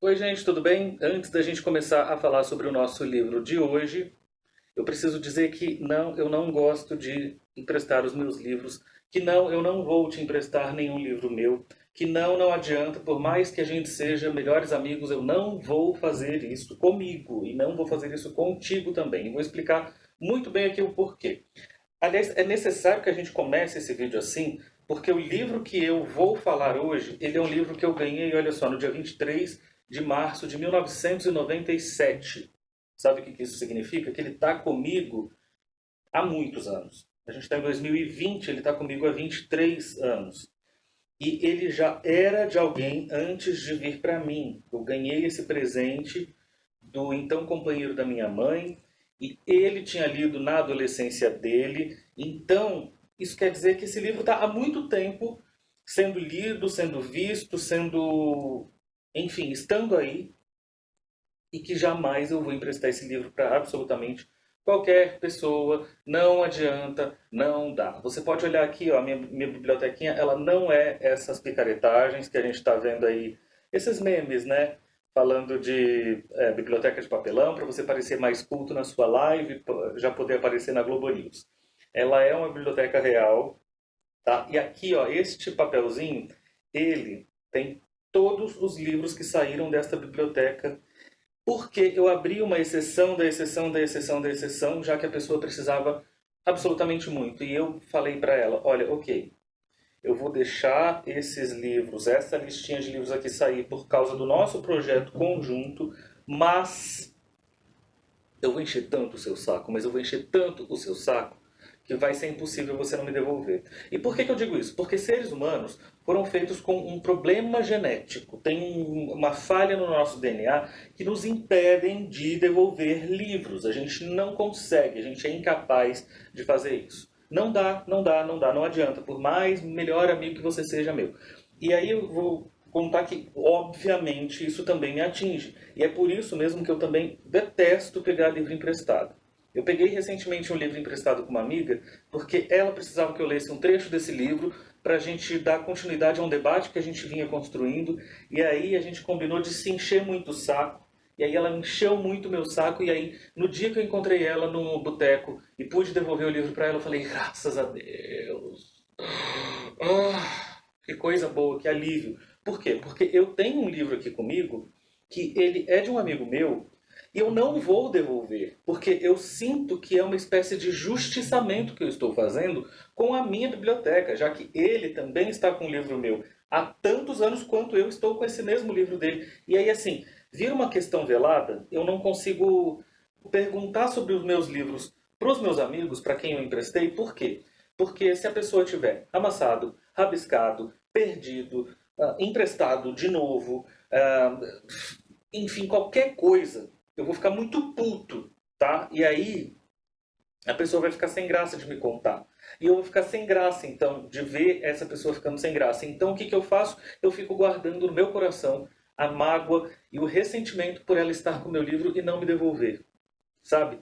Oi, gente, tudo bem? Antes da gente começar a falar sobre o nosso livro de hoje, eu preciso dizer que não, eu não gosto de emprestar os meus livros, que não, eu não vou te emprestar nenhum livro meu, que não, não adianta, por mais que a gente seja melhores amigos, eu não vou fazer isso comigo e não vou fazer isso contigo também. Vou explicar muito bem aqui o porquê. Aliás, é necessário que a gente comece esse vídeo assim, porque o livro que eu vou falar hoje, ele é um livro que eu ganhei, olha só, no dia 23 de março de 1997. Sabe o que isso significa? Que ele está comigo há muitos anos. A gente está em 2020, ele está comigo há 23 anos. E ele já era de alguém antes de vir para mim. Eu ganhei esse presente do então companheiro da minha mãe, e ele tinha lido na adolescência dele. Então, isso quer dizer que esse livro está há muito tempo sendo lido, sendo visto, sendo, enfim, estando aí, e que jamais eu vou emprestar esse livro para absolutamente qualquer pessoa. Não adianta, não dá. Você pode olhar aqui, ó, a minha bibliotequinha, ela não é essas picaretagens que a gente está vendo aí, esses memes, né? Falando de biblioteca de papelão, para você parecer mais culto na sua live, já poder aparecer na Globo News. Ela é uma biblioteca real, tá? E aqui, ó, este papelzinho, ele tem todos os livros que saíram desta biblioteca, porque eu abri uma exceção da exceção da exceção da exceção, já que a pessoa precisava absolutamente muito. E eu falei para ela, olha, ok, eu vou deixar esses livros, essa listinha de livros aqui sair por causa do nosso projeto conjunto, mas eu vou encher tanto o seu saco, mas eu vou encher tanto o seu saco, que vai ser impossível você não me devolver. E por que eu digo isso? Porque seres humanos foram feitos com um problema genético. Tem uma falha no nosso DNA que nos impedem de devolver livros. A gente não consegue, a gente é incapaz de fazer isso. Não dá, não dá, não dá, não adianta. Por mais melhor amigo que você seja meu. E aí eu vou contar que, obviamente, isso também me atinge. E é por isso mesmo que eu também detesto pegar livro emprestado. Eu peguei recentemente um livro emprestado com uma amiga, porque ela precisava que eu lesse um trecho desse livro para a gente dar continuidade a um debate que a gente vinha construindo. E aí a gente combinou de se encher muito o saco. E aí ela encheu muito o meu saco. E aí, no dia que eu encontrei ela no boteco e pude devolver o livro para ela, eu falei, graças a Deus. Que coisa boa, que alívio. Por quê? Porque eu tenho um livro aqui comigo que ele é de um amigo meu e eu não vou devolver, porque eu sinto que é uma espécie de justiçamento que eu estou fazendo com a minha biblioteca, já que ele também está com um livro meu há tantos anos quanto eu estou com esse mesmo livro dele. E aí, assim, vira uma questão velada, eu não consigo perguntar sobre os meus livros para os meus amigos, para quem eu emprestei. Por quê? Porque se a pessoa tiver amassado, rabiscado, perdido, emprestado de novo, enfim, qualquer coisa, eu vou ficar muito puto, tá? E aí a pessoa vai ficar sem graça de me contar. E eu vou ficar sem graça, então, de ver essa pessoa ficando sem graça. Então, o que, que eu faço? Eu fico guardando no meu coração a mágoa e o ressentimento por ela estar com o meu livro e não me devolver, sabe?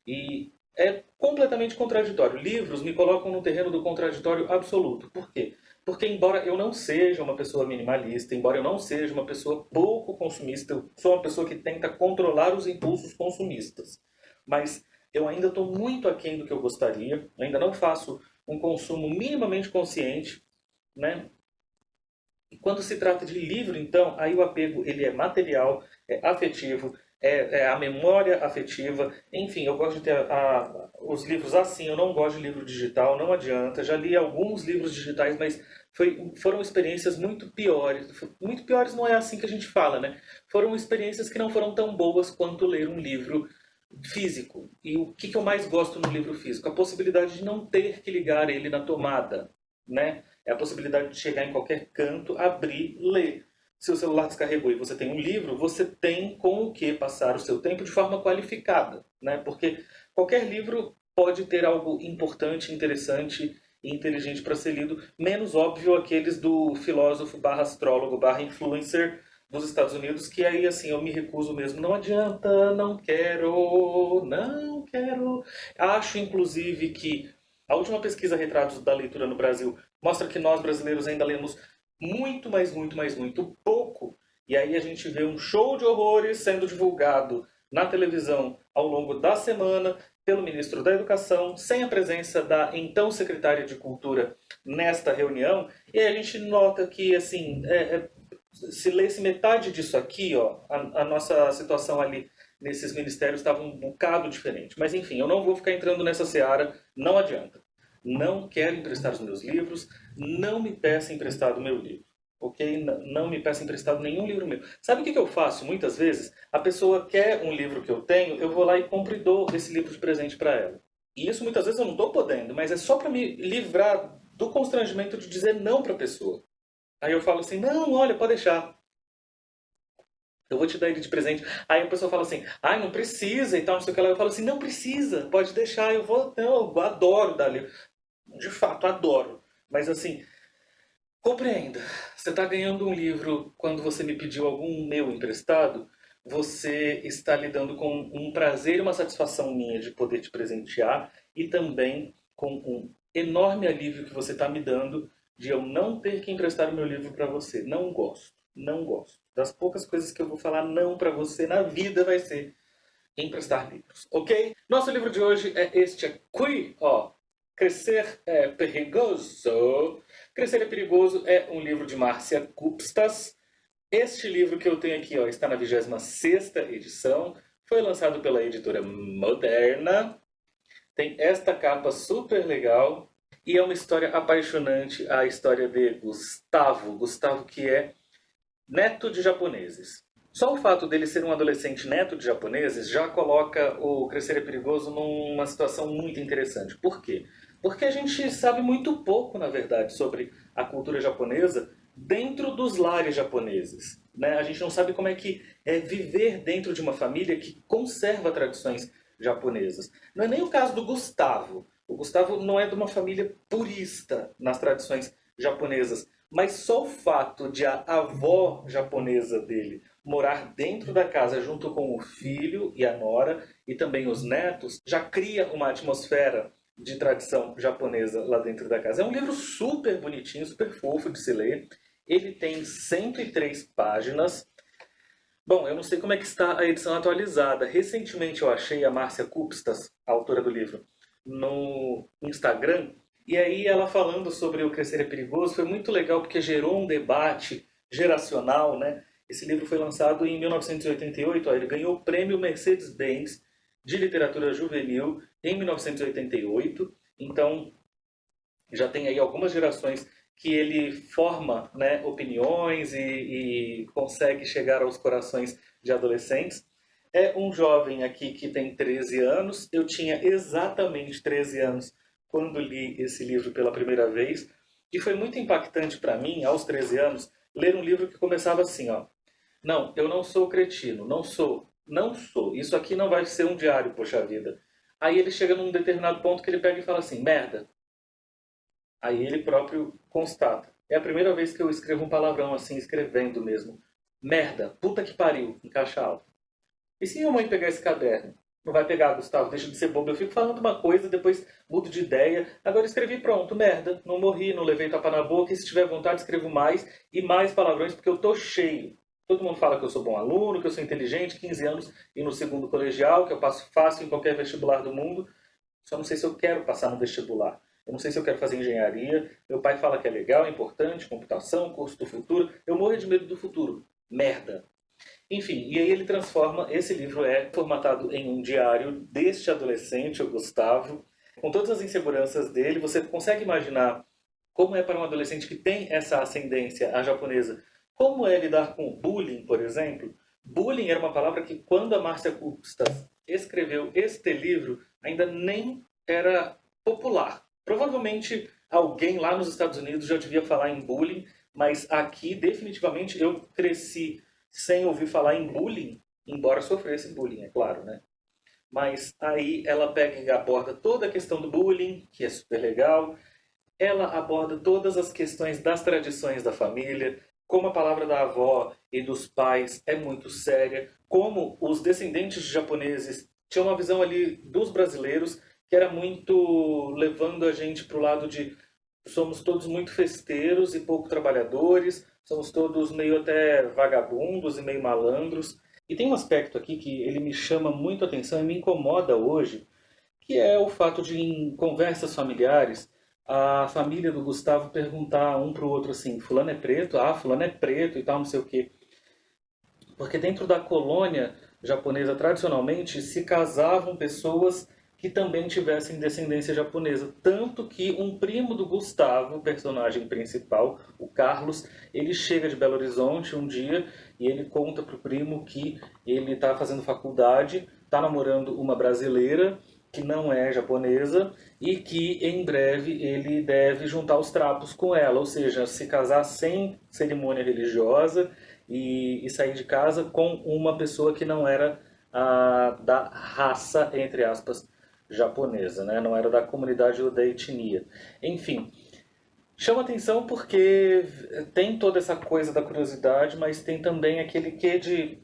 E é completamente contraditório. Livros me colocam no terreno do contraditório absoluto. Por quê? Porque embora eu não seja uma pessoa minimalista, embora eu não seja uma pessoa pouco consumista, eu sou uma pessoa que tenta controlar os impulsos consumistas. Mas eu ainda estou muito aquém do que eu gostaria, eu ainda não faço um consumo minimamente consciente, né? E quando se trata de livro, então, aí o apego ele é material, é afetivo, é a memória afetiva. Enfim, eu gosto de ter os livros assim, eu não gosto de livro digital, não adianta. Já li alguns livros digitais, mas foram experiências muito piores. Muito piores não é assim que a gente fala, né? Foram experiências que não foram tão boas quanto ler um livro físico. E o que eu mais gosto no livro físico? A possibilidade de não ter que ligar ele na tomada, né? É a possibilidade de chegar em qualquer canto, abrir, ler. Se o celular descarregou e você tem um livro, você tem com o que passar o seu tempo de forma qualificada, né? Porque qualquer livro pode ter algo importante, interessante e inteligente para ser lido, menos óbvio aqueles do filósofo barra astrólogo barra influencer dos Estados Unidos, que aí assim eu me recuso mesmo. Não adianta, não quero, não quero. Acho inclusive que a última pesquisa Retratos da Leitura no Brasil mostra que nós brasileiros ainda lemos muito, mas muito, mas muito pouco. E aí a gente vê um show de horrores sendo divulgado na televisão ao longo da semana pelo ministro da Educação, sem a presença da então secretária de Cultura nesta reunião. E aí a gente nota que, assim, se lesse metade disso aqui, ó, a nossa situação ali nesses ministérios estava um bocado diferente. Mas enfim, eu não vou ficar entrando nessa seara, não adianta. Não quero emprestar os meus livros, não me peça emprestado o meu livro. Ok? Não me peça emprestado nenhum livro meu. Sabe o que eu faço muitas vezes? A pessoa quer um livro que eu tenho, eu vou lá e compro e dou esse livro de presente para ela. E isso muitas vezes eu não estou podendo, mas é só para me livrar do constrangimento de dizer não para a pessoa. Aí eu falo assim, não, olha, pode deixar. Eu vou te dar ele de presente. Aí a pessoa fala assim, ai, não precisa e tal, não sei o que lá. Eu falo assim, não precisa, pode deixar, eu vou, não, eu adoro dar livro. De fato, adoro. Mas assim, compreenda, você está ganhando um livro quando você me pediu algum meu emprestado, você está lidando com um prazer e uma satisfação minha de poder te presentear e também com um enorme alívio que você está me dando de eu não ter que emprestar o meu livro para você. Não gosto, não gosto. Das poucas coisas que eu vou falar não para você na vida vai ser emprestar livros, ok? Nosso livro de hoje é este aqui, ó. Crescer é perigoso. Crescer é perigoso é um livro de Márcia Kupstas. Este livro que eu tenho aqui, ó, está na 26ª edição. Foi lançado pela editora Moderna. Tem esta capa super legal. E é uma história apaixonante, a história de Gustavo. Gustavo que é neto de japoneses. Só o fato dele ser um adolescente neto de japoneses já coloca o Crescer é Perigoso numa situação muito interessante. Por quê? Porque a gente sabe muito pouco, na verdade, sobre a cultura japonesa dentro dos lares japoneses. Né? A gente não sabe como é que é viver dentro de uma família que conserva tradições japonesas. Não é nem o caso do Gustavo. O Gustavo não é de uma família purista nas tradições japonesas. Mas só o fato de a avó japonesa dele morar dentro da casa junto com o filho e a nora e também os netos já cria uma atmosfera de tradição japonesa lá dentro da casa. É um livro super bonitinho, super fofo de se ler. Ele tem 103 páginas. Bom, eu não sei como é que está a edição atualizada. Recentemente eu achei a Márcia Kupstas, a autora do livro, no Instagram. E aí ela falando sobre o Crescer é Perigoso foi muito legal porque gerou um debate geracional, né? Esse livro foi lançado em 1988, ó, ele ganhou o prêmio Mercedes-Benz de literatura juvenil em 1988. Então já tem aí algumas gerações que ele forma, né, opiniões e consegue chegar aos corações de adolescentes. É um jovem aqui que tem 13 anos. Eu tinha exatamente 13 anos quando li esse livro pela primeira vez. E foi muito impactante para mim, aos 13 anos, ler um livro que começava assim, ó. Não, eu não sou cretino, não sou. Não sou. Isso aqui não vai ser um diário, poxa vida. Aí ele chega num determinado ponto que ele pega e fala assim, merda. Aí ele próprio constata. É a primeira vez que eu escrevo um palavrão assim, escrevendo mesmo. Merda, puta que pariu, em caixa alta. E se minha mãe pegar esse caderno? Não vai pegar, Gustavo, deixa de ser bobo. Eu fico falando uma coisa, depois mudo de ideia. Agora escrevi pronto, merda. Não morri, não levei tapa na boca. E se tiver vontade, escrevo mais e mais palavrões, porque eu tô cheio. Todo mundo fala que eu sou bom aluno, que eu sou inteligente, 15 anos e no segundo colegial, que eu passo fácil em qualquer vestibular do mundo. Só não sei se eu quero passar no vestibular. Eu não sei se eu quero fazer engenharia. Meu pai fala que é legal, é importante, computação, curso do futuro. Eu morro de medo do futuro. Merda. Enfim, e aí ele transforma, esse livro é formatado em um diário deste adolescente, o Gustavo, com todas as inseguranças dele. Você consegue imaginar como é para um adolescente que tem essa ascendência à japonesa, como é lidar com bullying, por exemplo? Bullying era uma palavra que, quando a Márcia Kupstas escreveu este livro, ainda nem era popular. Provavelmente alguém lá nos Estados Unidos já devia falar em bullying, mas aqui definitivamente eu cresci sem ouvir falar em bullying, embora sofresse bullying, é claro, né? Mas aí ela pega e aborda toda a questão do bullying, que é super legal. Ela aborda todas as questões das tradições da família, como a palavra da avó e dos pais é muito séria, como os descendentes de japoneses tinham uma visão ali dos brasileiros que era muito levando a gente para o lado de somos todos muito festeiros e pouco trabalhadores, Somos todos meio até vagabundos e meio malandros. E tem um aspecto aqui que ele me chama muito a atenção e me incomoda hoje, que é o fato de, em conversas familiares, a família do Gustavo perguntar um para o outro assim, fulano é preto? Ah, fulano é preto e tal, não sei o quê. Porque dentro da colônia japonesa, tradicionalmente, se casavam pessoas que também tivessem descendência japonesa. Tanto que um primo do Gustavo, o personagem principal, o Carlos, ele chega de Belo Horizonte um dia e ele conta para o primo que ele está fazendo faculdade, está namorando uma brasileira que não é japonesa e que em breve ele deve juntar os trapos com ela, ou seja, se casar sem cerimônia religiosa e sair de casa com uma pessoa que não era da raça, entre aspas, japonesa, né? Não era da comunidade ou da etnia. Enfim, chama atenção porque tem toda essa coisa da curiosidade, mas tem também aquele quê de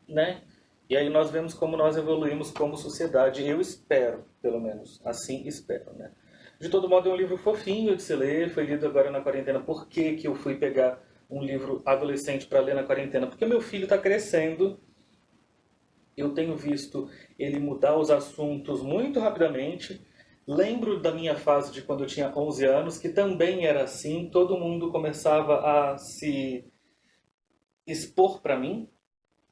né? E aí nós vemos como nós evoluímos como sociedade. Eu espero, pelo menos, assim espero, né? De todo modo, é um livro fofinho de se ler, foi lido agora na quarentena. Por que que eu fui pegar um livro adolescente para ler na quarentena? Porque meu filho está crescendo, eu tenho visto ele mudar os assuntos muito rapidamente. Lembro da minha fase de quando eu tinha 11 anos, que também era assim, todo mundo começava a se expor para mim,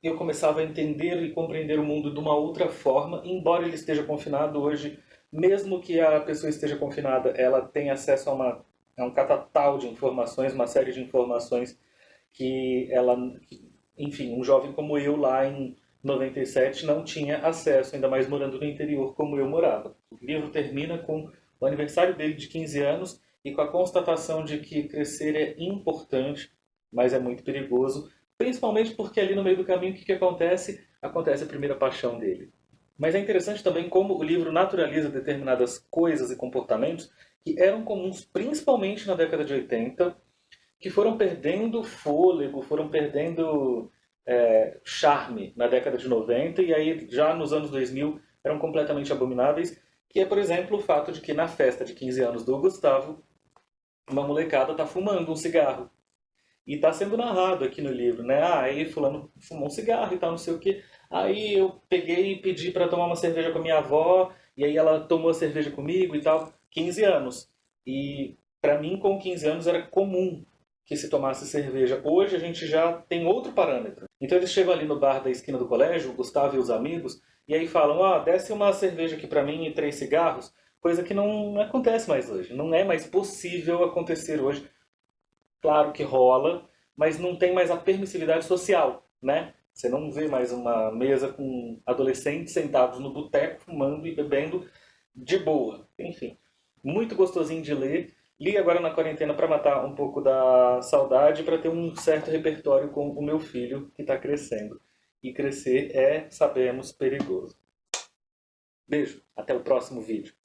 eu começava a entender e compreender o mundo de uma outra forma, embora ele esteja confinado hoje, mesmo que a pessoa esteja confinada, ela tem acesso a um catatal de informações, uma série de informações que ela, enfim, um jovem como eu lá em 97 não tinha acesso, ainda mais morando no interior como eu morava. O livro termina com o aniversário dele de 15 anos e com a constatação de que crescer é importante, mas é muito perigoso, principalmente porque ali no meio do caminho o que acontece? Acontece a primeira paixão dele. Mas é interessante também como o livro naturaliza determinadas coisas e comportamentos que eram comuns principalmente na década de 80, que foram perdendo fôlego, foram perdendo charme na década de 90 e aí já nos anos 2000 eram completamente abomináveis, que é, por exemplo, o fato de que na festa de 15 anos do Gustavo, uma molecada está fumando um cigarro. E está sendo narrado aqui no livro, né? Ah, aí fulano fumou um cigarro e tal, não sei o quê. Aí eu peguei e pedi para tomar uma cerveja com a minha avó, e aí ela tomou a cerveja comigo e tal. 15 anos. E para mim, com 15 anos, era comum que se tomasse cerveja. Hoje a gente já tem outro parâmetro. Então eles chegam ali no bar da esquina do colégio, o Gustavo e os amigos, e aí falam, ah, desce uma cerveja aqui para mim e 3 cigarros, coisa que não acontece mais hoje. Não é mais possível acontecer hoje. Claro que rola, mas não tem mais a permissividade social, né? Você não vê mais uma mesa com adolescentes sentados no boteco, fumando e bebendo de boa. Enfim, muito gostosinho de ler. Li agora na quarentena para matar um pouco da saudade, para ter um certo repertório com o meu filho que está crescendo. E crescer é, sabemos, perigoso. Beijo, até o próximo vídeo.